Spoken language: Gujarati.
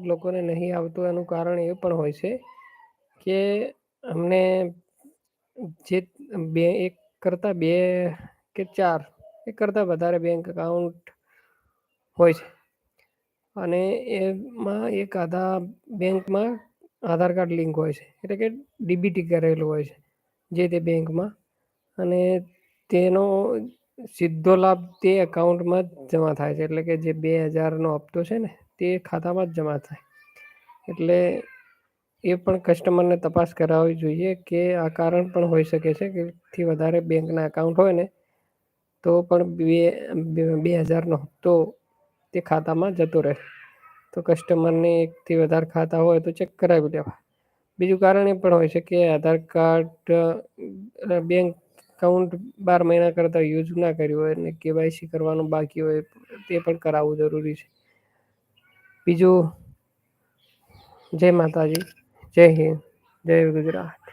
લોકોને નહીં આવતું એનું કારણ એ પણ હોય છે કે અમને જે એક કરતાં 2 કે 4 એક કરતાં વધારે બેંક એકાઉન્ટ હોય છે અને એમાં એક આધા બેંકમાં આધાર કાર્ડ લિંક હોય છે એટલે કે ડીબીટી કરેલું હોય છે જે તે બેંકમાં અને તેનો સીધો લાભ તે એકાઉન્ટમાં જ જમા થાય છે એટલે કે જે 2000નો હપ્તો છે ને તે ખાતામાં જ જમા થાય એટલે એ પણ કસ્ટમરને તપાસ કરાવવી જોઈએ કે આ કારણ પણ હોઈ શકે છે કે થી વધારે બેંકના એકાઉન્ટ હોય ને તો પણ 2000નો હપ્તો તે ખાતામાં જતો રહે તો કસ્ટમરને એકથી વધારે ખાતા હોય તો ચેક કરાવી લેવા. બીજું કારણ એ પણ હોય છે કે આધાર કાર્ડ બેંક એકાઉન્ટ 12 મહિના કરતાં યુઝ ના કર્યું હોય અને કેવાયસી કરવાનું બાકી હોય તે પણ કરાવવું જરૂરી છે. બીજું જય માતાજી, જય હિન્દ, જય ગુજરાત.